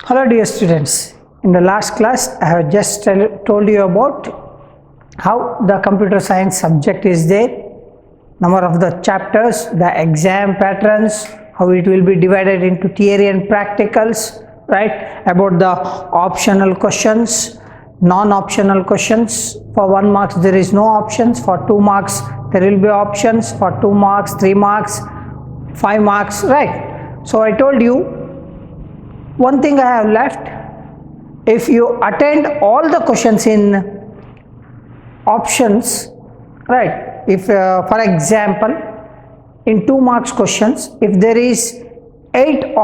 Hello dear students, in the last class I have just told you about how the computer science subject is there, number of the chapters, the exam patterns, how it will be divided into theory and practicals, right, about the optional questions, non-optional questions. For 1 marks there is no options, for 2 marks there will be options, for 2 marks, 3 marks, 5 marks, right. So I told you one thing I have left. If you attend all the questions in options, right, if for example in 2 marks questions, if there is 8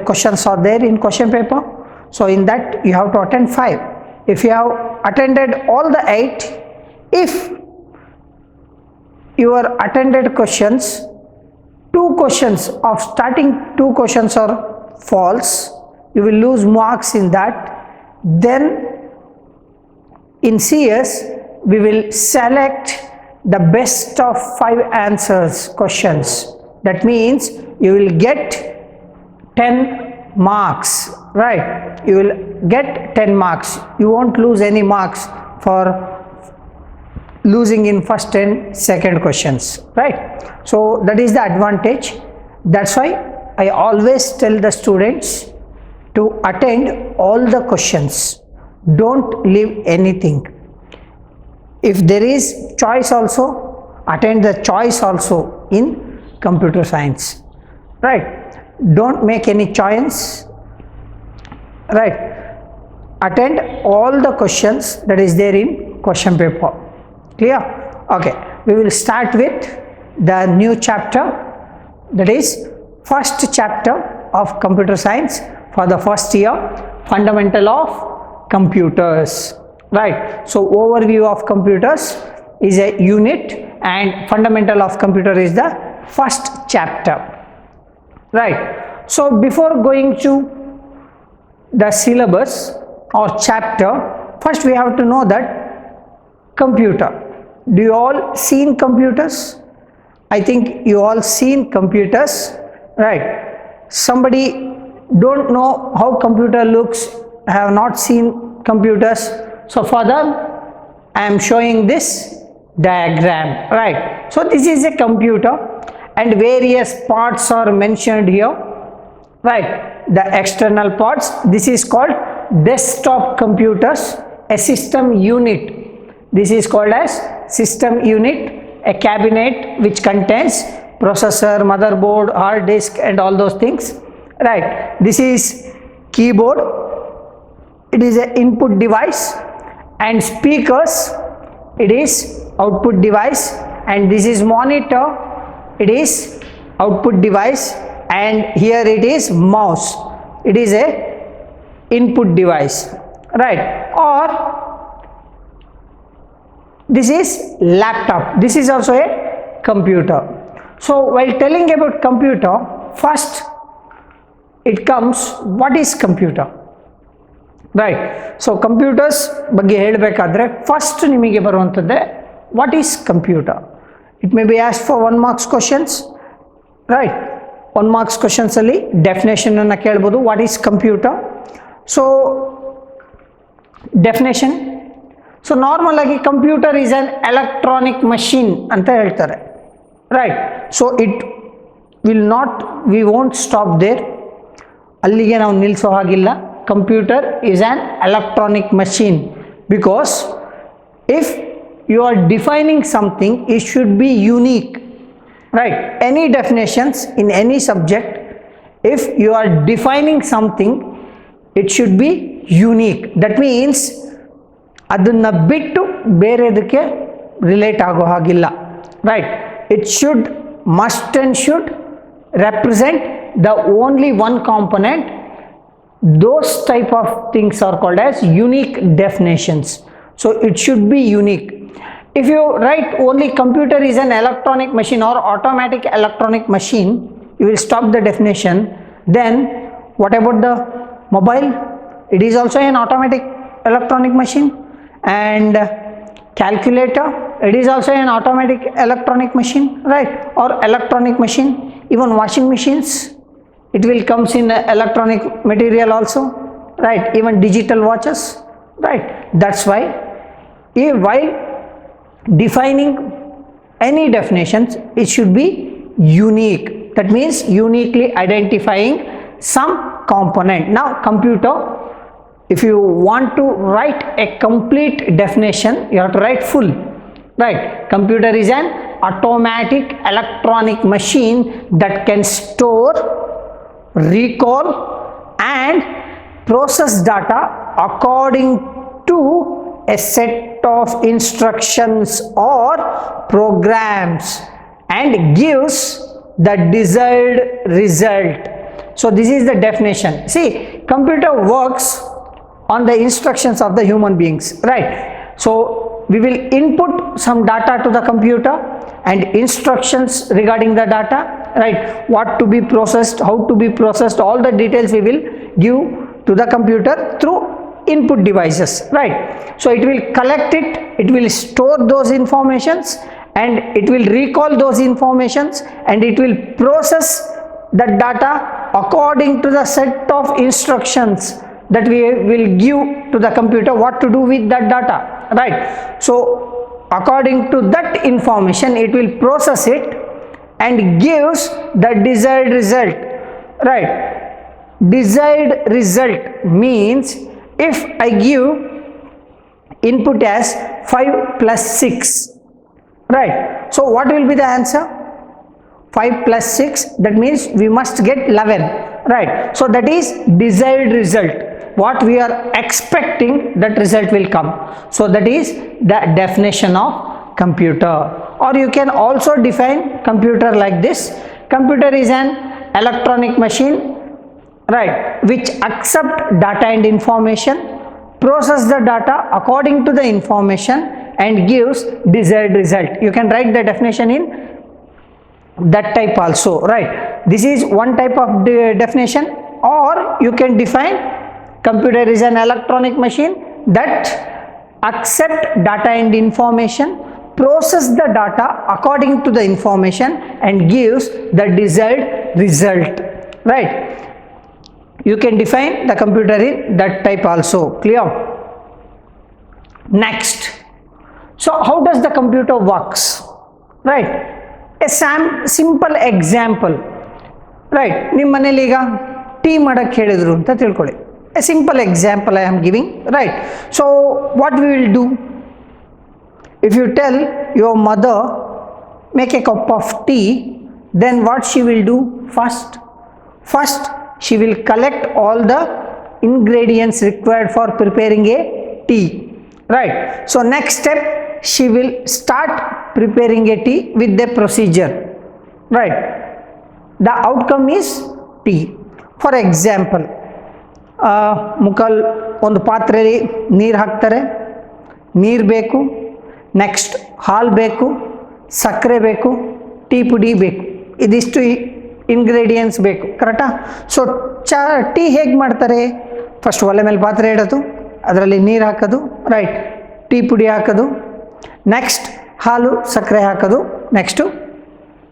questions are there in question paper, so in that you have to attend 5. If you have attended all the 8, if your attended questions, 2 questions of starting 2 questions are false, you will lose marks in that. Then in CS we will select the best of 5 answers questions. That means you will get 10 marks, right? You will get 10 marks. You won't lose any marks for losing in first and second questions, right? So that is the advantage. That's why I always tell the students to attend all the questions. Don't leave anything. If there is choice also, attend the choice also in computer science, right? Don't make any choice, right? Attend all the questions that is there in question paper. Clear? Okay, we will start with the new chapter, that is first chapter of computer science for the first year, fundamental of computers, right? So overview of computers is a unit and fundamental of computer is the first chapter, right? So before going to the syllabus or chapter, first we have to know that computer. Do you all seen computers? I think you all seen computers, right? Somebody don't know how computer looks, have not seen computers, so for them I am showing this diagram, right? So this is a computer and various parts are mentioned here, right? The external parts, this is called desktop computers, a system unit. This is called as system unit, a cabinet which contains processor, motherboard, hard disk and all those things, right? This is keyboard, it is an input device, and speakers, it is output device, and this is monitor, it is output device, and here it is mouse, it is a input device, right? Or this is laptop, this is also a computer. So while telling about computer, first it comes, what is computer, right? So computers ಬಗ್ಗೆ ಹೇಳಬೇಕಾದ್ರೆ first ನಿಮಗೆ ಬರುವಂತದ್ದೇ what is computer. It may be asked for 1 marks questions, right? 1 marks questions ಅಲ್ಲಿ definition ಅನ್ನು ಕೇಳಬಹುದು, what is computer. So definition, so normally computer is an electronic machine ಅಂತ ಹೇಳ್ತಾರೆ, right? So it will not, we won't stop there, ಅಲ್ಲಿಗೆ ನಾವು ನಿಲ್ಲಿಸೋ ಹಾಗಿಲ್ಲ. Computer is an electronic machine because if you are defining something, it should be unique, right? Any definitions in any subject, if you are defining something, it should be unique. That means ಅದನ್ನ ಬಿಟ್ಟು ಬೇರೆದಕ್ಕೆ relate ಆಗೋ ಹಾಗಿಲ್ಲ, right? It should, must and should represent the only one component. Those type of things are called as unique definitions. So it should be unique. If you write only computer is an electronic machine or automatic electronic machine, you will stop the definition. Then what about the mobile? It is also an automatic electronic machine. And calculator, it is also an automatic electronic machine, right? Or electronic machine. Even washing machines, it will comes in electronic material also, right? Even digital watches, right? That's why while defining any definitions, it should be unique. That means uniquely identifying some component. Now computer, if you want to write a complete definition, you have to write full, right? Computer is an automatic electronic machine that can store, recall and process data according to a set of instructions or programs and gives the desired result. So this is the definition. See, computer works on the instructions of the human beings, right? So we will input some data to the computer and instructions regarding the data, right? What to be processed, how to be processed, all the details we will give to the computer through input devices, right? So it will collect it will store those informations and it will recall those informations and it will process the data according to the set of instructions that we will give to the computer what to do with that data, right? So according to that information, it will process it and gives the desired result, right? Desired result means if I give input as 5 plus 6, right? So what will be the answer? 5 plus 6, that means we must get 11, right? So that is desired result. What we are expecting, that result will come. So that is the definition of computer. Or you can also define computer like this. Computer is an electronic machine, right, which accept data and information, process the data according to the information and gives desired result. You can write the definition in that type also, right? This is one type of definition. Or you can define computer is an electronic machine that accept data and information, process the data according to the information and gives the desired result, right? You can define the computer in that type also. Clear? Next, so how does the computer works, right? A simple example, right? ನಿಮ್ಮ ಮನೇಲಿ ಈಗ tea ಮಾಡಕ್ಕೆ ಹೇಳಿದ್ರು ಅಂತ ತಿಳ್ಕೊಳ್ಳಿ. A simple example I am giving, right? So what we will do, if you tell your mother make a cup of tea, then what she will do? First she will collect all the ingredients required for preparing a tea, right? So next step, she will start preparing a tea with the procedure, right? The outcome is tea. For example, ಮುಕಲ್ ಒಂದು ಪಾತ್ರೆಯಲ್ಲಿ ನೀರು ಹಾಕ್ತಾರೆ, ನೀರು ಬೇಕು, next ಹಾಲು ಬೇಕು, ಸಕ್ಕರೆ ಬೇಕು, ಟೀ ಪುಡಿ ಬೇಕು, ಇದಿಷ್ಟು ಇಂಗ್ರೀಡಿಯೆಂಟ್ಸ್ ಬೇಕು, ಕರೆಕ್ಟಾ? ಸೊ ಟೀ ಹೇಗೆ ಮಾಡ್ತಾರೆ? ಫಸ್ಟ್ ಒಲೆ ಮೇಲೆ ಪಾತ್ರೆ ಇಡೋದು, ಅದರಲ್ಲಿ ನೀರು ಹಾಕೋದು, ರೈಟ್, ಟೀ ಪುಡಿ ಹಾಕೋದು, ನೆಕ್ಸ್ಟ್ ಹಾಲು ಸಕ್ಕರೆ ಹಾಕೋದು, next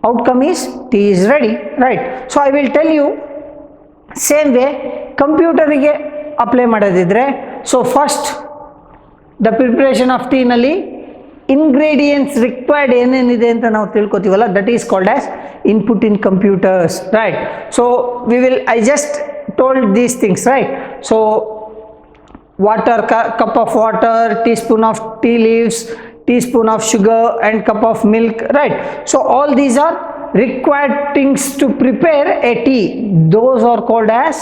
outcome is tea is ready, right? So I will tell you same way computer ಗೆ apply ಮಾಡೋದಿದ್ರೆ, so first the preparation of tea ನಲ್ಲಿ ingredients required ಏನೇನಿದೆ ಅಂತ ನಾವು ತಿಳ್ಕೊತೀವಲ್ಲ, that is called as input in computers, right? So we will, I just told these things, right? So water, cup of water, teaspoon of tea leaves, teaspoon of sugar and cup of milk, right? So all these are required things to prepare a tea. Those are called as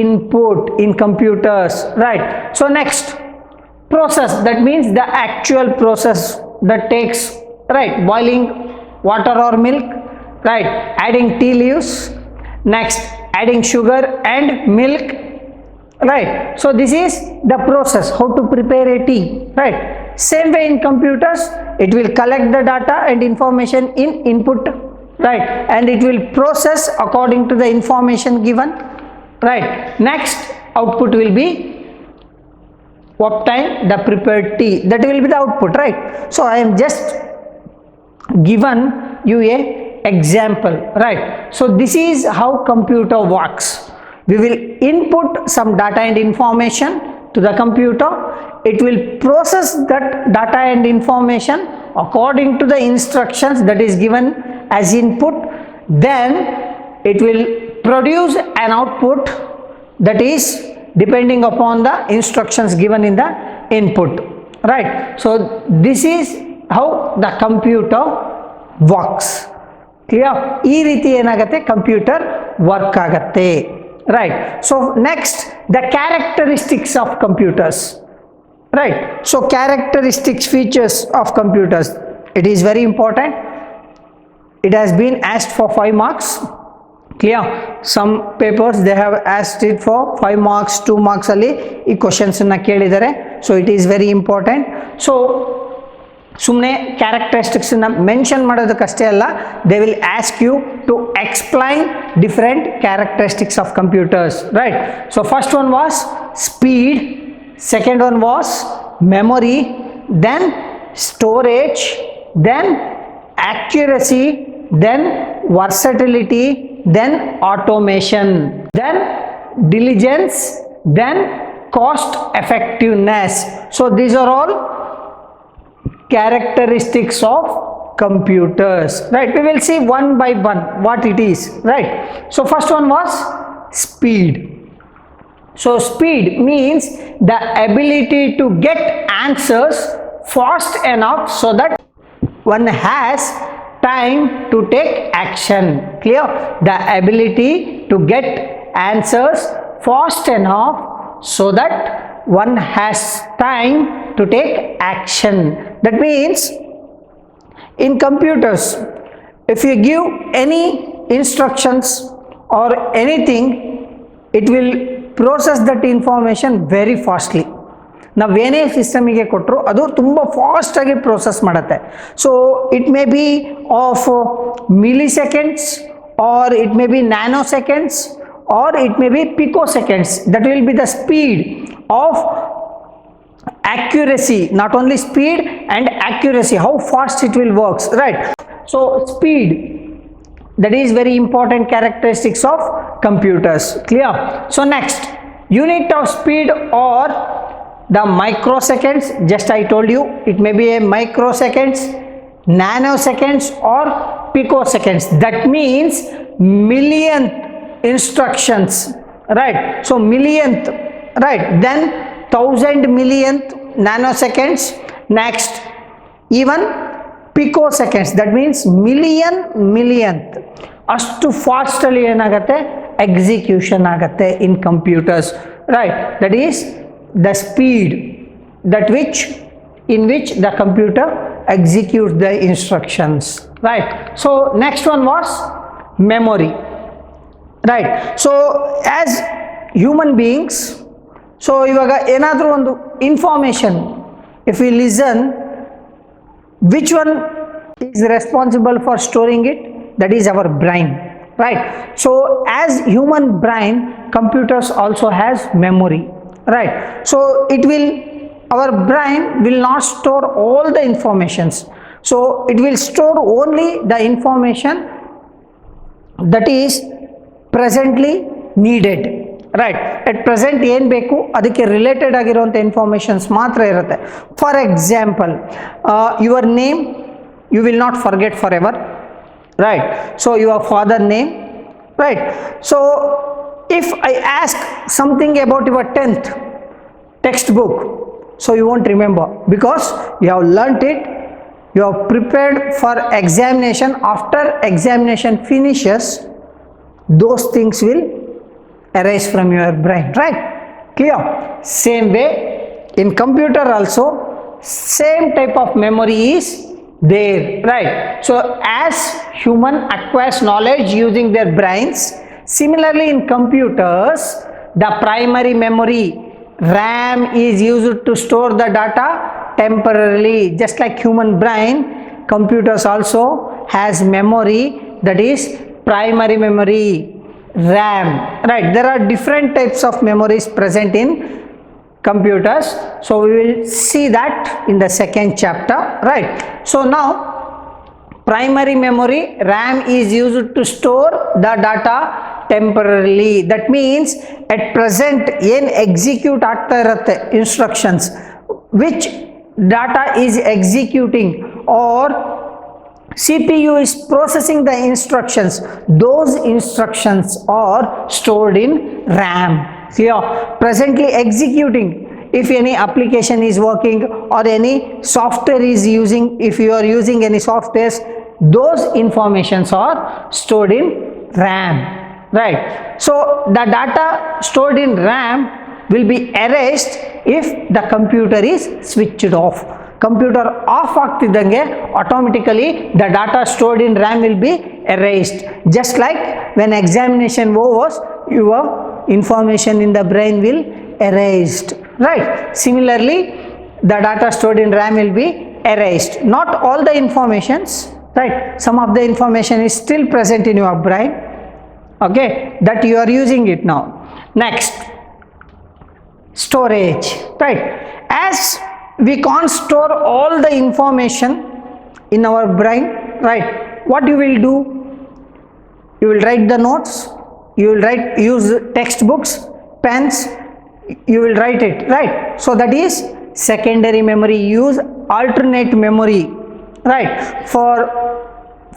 input in computers, right? So next, process, that means the actual process that takes, right, boiling water or milk, right, adding tea leaves, next adding sugar and milk, right? So this is the process how to prepare a tea, right? Same way in computers, it will collect the data and information in input, right, and it will process according to the information given, right? Next output will be obtain the prepared tea, that will be the output, right? So I am just given you a example, right? So this is how computer works. we will input some data and information to the computer. It will process that data and information according to the instructions that is given as input. Then it will produce an output that is depending upon the instructions given in the input, right? So this is how the computer works. Clear? ಈ ರೀತಿ ಏನಾಗುತ್ತೆ computer work ಆಗುತ್ತೆ, right? So next, the characteristics of computers, right? So characteristics, features of computers, it is very important. It has been asked for 5 marks. Clear? Some papers they have asked it for 5 marks, 2 marks ಅಲ್ಲಿ ಈ questions ಅನ್ನ ಕೇಳಿದ್ದಾರೆ. So it is very important. So ಸುಮ್ಮನೆ characteristics mention ಮಾಡೋದಕ್ಕಷ್ಟೇ ಅಲ್ಲ, they will ask you to explain different characteristics of computers, right? So first one was speed, second one was memory, then storage, then accuracy, then versatility, then automation, then diligence, then cost effectiveness. So these are all characteristics of computers, right? We will see one by one what it is, right? So first one was speed. So speed means the ability to get answers fast enough so that one has time to take action. Clear? The ability to get answers fast enough so that one has time to take action. That means in computers, if you give any instructions or anything, it will process that information very fastly. ನಾವೇನೇ ಸಿಸ್ಟಮಿಗೆ ಕೊಟ್ಟರು ಅದು ತುಂಬ ಫಾಸ್ಟಾಗಿ process ಮಾಡುತ್ತೆ. So it may be of milliseconds, or it may be nanoseconds, or it may be picoseconds. That will be the speed of accuracy, not only speed and accuracy, how fast it will works, right? So speed, that is very important characteristics of computers. Clear? So next, unit of speed or the microseconds. Just I told you it may be a microseconds, nanoseconds or picoseconds. That means millionth instructions, right? So millionth, right? Then 1000 millionth nanoseconds. Next, even picoseconds, that means millionth. ಅಷ್ಟು fast ಅಲ್ಲಿ ಏನಾಗುತ್ತೆ execution ಆಗುತ್ತೆ ಇನ್ computers, right? That is the speed in which the computer executes the instructions, right? So next one was memory, right? So as human beings, so ivaga enadru ondu information if we listen, which one is responsible for storing it? That is our brain, right? So as human brain, computers also has memory, right? So it will, our brain will not store all the informations, so it will store only the information that is presently needed, right? At present ಏನು ಬೇಕು ಅದಕ್ಕೆ related ಆಗಿರುವಂಥ informations ಮಾತ್ರ ಇರುತ್ತೆ. For example, your name you will not forget forever, right? So your father name, right? So if I ask something about your 10th textbook, so you won't remember because you have learnt it, you have prepared for examination. After examination finishes, those things will erase from your brain, right? Clear? Same way in computer also, same type of memory is there, right? So as human acquires knowledge using their brains, similarly in computers, the primary memory RAM is used to store the data temporarily. Just like human brain, computers also has memory, that is primary memory, RAM, right? There are different types of memories present in computers, so we will see that in the second chapter, right? So now primary memory RAM is used to store the data temporarily. That means at present ಏನ್ execute ಆಗ್ತಾ ಇರುತ್ತೆ instructions, which data is executing or CPU is processing the instructions, those instructions are stored in RAM. Clear? Presently executing, if any application is working or any software is using, if you are using any softwares, those informations are stored in RAM, right? So the data stored in RAM will be erased if the computer is switched off. Computer off ಆಗ್ತಿದ್ದಂಗೆ automatically the data stored in RAM will be erased. Just like when examination overs, your information in the brain will erased, right? Similarly, the data stored in RAM will be erased. Not all the informations, right? Some of the information is still present in your brain, okay, that you are using it now. Next, storage, right? As we can't store all the information in our brain, right? What you will do? You will write the notes, you will use textbooks, pens, you will write it, right? So that is secondary memory. Use alternate memory, right, for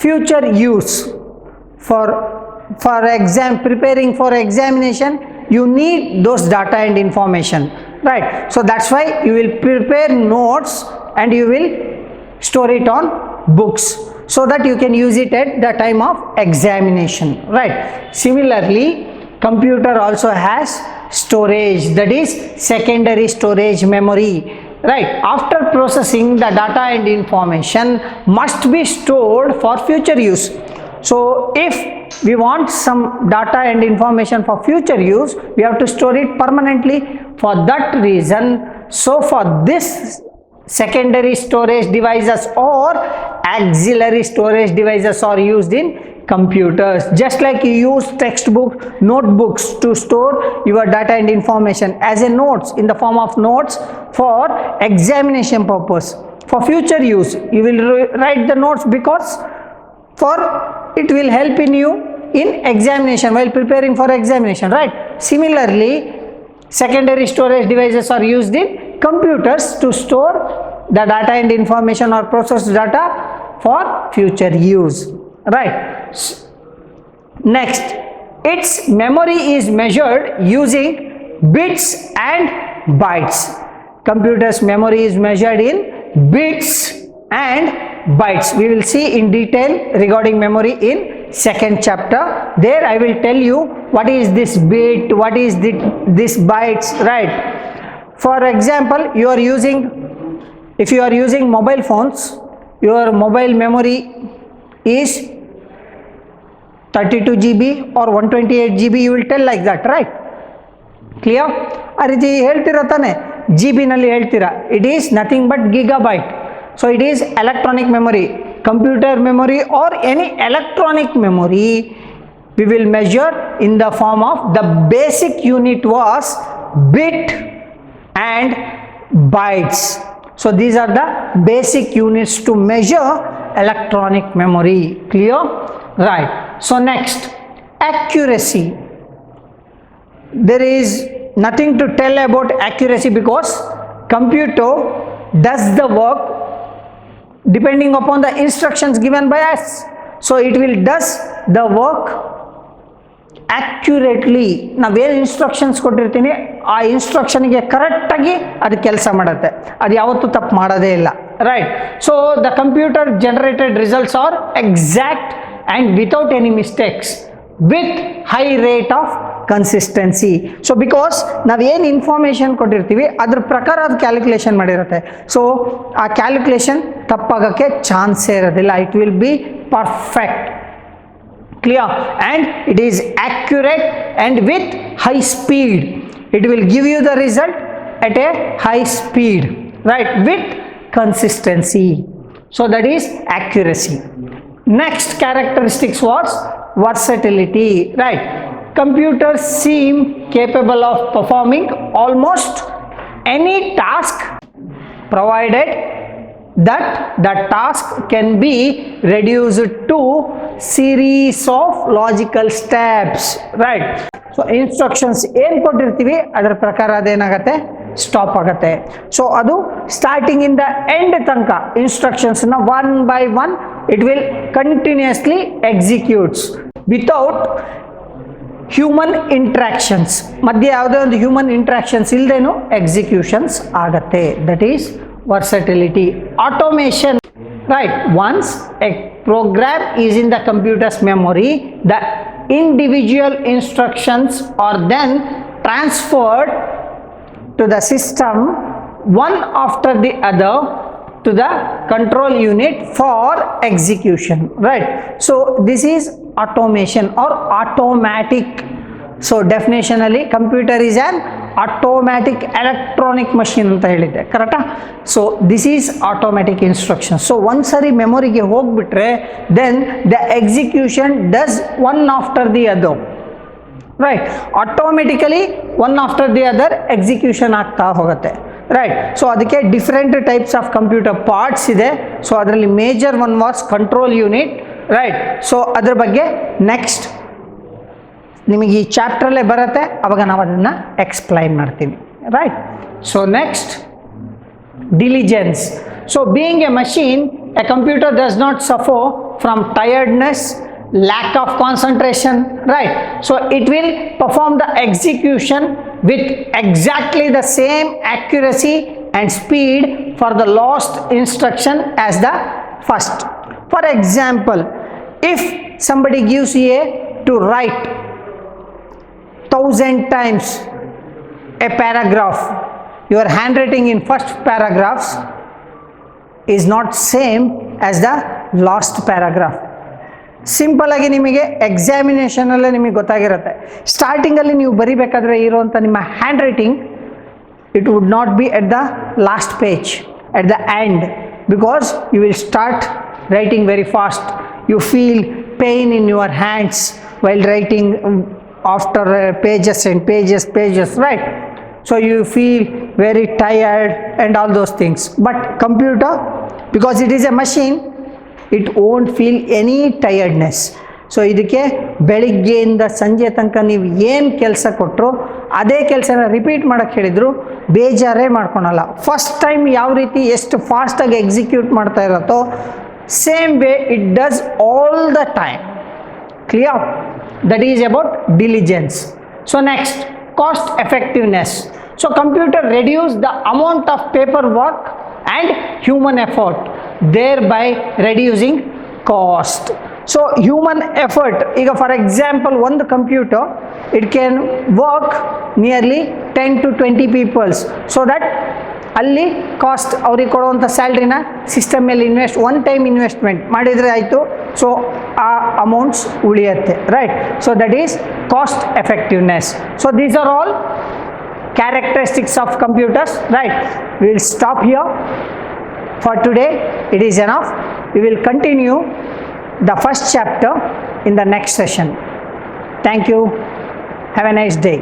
future use. For preparing for examination, you need those data and information, right? So that's why you will prepare notes and you will store it on books so that you can use it at the time of examination, right? Similarly, computer also has storage, that is secondary storage memory, right? After processing, the data and information must be stored for future use. So if we want some data and information for future use, we have to store it permanently. For that reason, so for this secondary storage devices or auxiliary storage devices are used in computers. Just like you use textbook, notebooks to store your data and information as a notes in the form of notes for examination purpose. For future use, you will write the notes because for it will help in you in examination, while preparing for examination, right? Similarly, secondary storage devices are used in computers to store the data and information or processed data for future use, right? Next, its memory is measured using bits and bytes. Computer's memory is measured in bits and bytes. We will see in detail regarding memory in second chapter. There I will tell you what is this bit, what is this bytes, right? For example, if you are using mobile phones, your mobile memory is 32 GB or 128 GB, you will tell like that, right? Clear? ಆ ರೀತಿ ಹೇಳ್ತೀರಾ ತಾನೆ, GB ನಲ್ಲಿ ಹೇಳ್ತೀರಾ. It is nothing but gigabyte. So it is electronic memory, computer memory or any electronic memory. We will measure in the form of the basic unit was bit and bytes. So these are the basic units to measure electronic memory. Clear? Right. So next, accuracy. There is nothing to tell about accuracy because computer does the work depending upon the instructions given by us. So it will does the work accurately. ನಾವೇನು instructions ಕೊಟ್ಟಿರ್ತೀನಿ ಆ ಇನ್ಸ್ಟ್ರಕ್ಷನ್ಗೆ ಕರೆಕ್ಟಾಗಿ ಅದು ಕೆಲಸ ಮಾಡುತ್ತೆ, ಅದು ಯಾವತ್ತೂ ತಪ್ಪು ಮಾಡೋದೇ ಇಲ್ಲ, right? So the computer generated results R exact and without any mistakes with high rate of consistency. So because ನಾವು ಏನು ಇನ್ಫಾರ್ಮೇಷನ್ ಕೊಟ್ಟಿರ್ತೀವಿ ಅದ್ರ ಪ್ರಕಾರ ಅದು ಕ್ಯಾಲ್ಕುಲೇಷನ್ ಮಾಡಿರುತ್ತೆ. ಸೊ ಆ ಕ್ಯಾಲ್ಕುಲೇಷನ್ ತಪ್ಪಾಗೋಕ್ಕೆ ಚಾನ್ಸೇ ಇರೋದಿಲ್ಲ. It will be perfect. Clear? And it is accurate and with high speed. It will give you the result at a high speed, right? With consistency. So that is accuracy. Next characteristics was versatility, right? Computers seem capable of performing almost any task provided that the task can be reduced to series of logical steps, right? So instructions ಏನು ಕೊಟ್ಟಿರ್ತೀವಿ ಅದರ ಪ್ರಕಾರ ಅದೇನಾಗುತ್ತೆ stop ಆಗುತ್ತೆ. So ಅದು starting ಇಂದ end ತನಕ instructions ನ one by one it will continuously executes without human interactions. ಮಧ್ಯೆ ಯಾವುದೇ ಒಂದು ಹ್ಯೂಮನ್ ಇಂಟ್ರಾಕ್ಷನ್ಸ್ ಇಲ್ಲದೇನು ಎಕ್ಸಿಕ್ಯೂಷನ್ಸ್ ಆಗತ್ತೆ. That is versatility. Automation, right? Once a program is in the computer's memory, the individual instructions are then transferred to the system one after the other to the control unit for execution, right? So this is automation or automatic. So definition ಅಲ್ಲಿ computer is an automatic electronic machine ಅಂತ ಹೇಳಿದ್ದೆ, ಕರೆಕ್ಟಾ? So this is automatic instruction. So ಒಂದ್ಸರಿ ಮೆಮೊರಿಗೆ ಹೋಗ್ಬಿಟ್ರೆ then the execution does one after the other, right? Automatically one after the other execution ಆಗ್ತಾ ಹೋಗುತ್ತೆ, right? So ಅದಕ್ಕೆ different types of computer parts ಇದೆ. ಸೊ ಅದರಲ್ಲಿ major one was control unit, right? So ಅದ್ರ ಬಗ್ಗೆ ನೆಕ್ಸ್ಟ್ ನಿಮಗೆ ಈ ಚಾಪ್ಟ್ರಲ್ಲೇ ಬರುತ್ತೆ, ಅವಾಗ ನಾವು ಅದನ್ನು ಎಕ್ಸ್ಪ್ಲೈನ್ ಮಾಡ್ತೀನಿ, right? So next diligence. So being a machine, a computer does not suffer from tiredness, lack of concentration, right? So it will perform the execution with exactly the same accuracy and speed for the last instruction as the first. For example, if somebody gives you to write 1000 times a paragraph, your handwriting in first paragraphs is not same as the last paragraph. Simple ಆಗಿ ನಿಮಗೆ ಎಕ್ಸಾಮಿನೇಷನಲ್ಲೇ ನಿಮಗೆ ಗೊತ್ತಾಗಿರುತ್ತೆ. ಸ್ಟಾರ್ಟಿಂಗಲ್ಲಿ ನೀವು ಬರಿಬೇಕಾದ್ರೆ ಇರುವಂಥ ನಿಮ್ಮ handwriting it would not be at the last page, at the end, because you will start writing very fast. You feel pain in your hands while writing after pages and pages, right? So you feel very tired and all those things. But computer, because it is a machine, it won't feel any tiredness. So ಇದಕ್ಕೆ ಬೆಳಿಗ್ಗೆಯಿಂದ ಸಂಜೆ ತನಕ ನೀವು ಏನು ಕೆಲಸ ಕೊಟ್ಟರು ಅದೇ ಕೆಲಸನ ರಿಪೀಟ್ ಮಾಡೋಕ್ಕೆ ಹೇಳಿದ್ರು ಬೇಜಾರೇ ಮಾಡ್ಕೊಳಲ್ಲ. ಫಸ್ಟ್ ಟೈಮ್ ಯಾವ ರೀತಿ ಎಷ್ಟು ಫಾಸ್ಟಾಗಿ ಎಕ್ಸಿಕ್ಯೂಟ್ ಮಾಡ್ತಾ ಇರತ್ತೋ same way it does all the time. Clear? That is about diligence. So next, cost effectiveness. So computer reduce the amount of paperwork and human effort, thereby reducing cost. So human effort, ಈಗ for example ಒಂದು computer it can work nearly 10 to 20 peoples, so that ಅಲ್ಲಿ cost ಅವ್ರಿಗೆ ಕೊಡುವಂಥ ಸ್ಯಾಲ್ರಿನ system ಮೇಲೆ one time investment ಮಾಡಿದರೆ ಆಯಿತು. So ಆ ಅಮೌಂಟ್ಸ್ ಉಳಿಯುತ್ತೆ, right? So that is cost effectiveness. So these are all characteristics of computers, right? We will stop here for today. It is enough. We will continue the first chapter in the next session. Thank you. Have a nice day.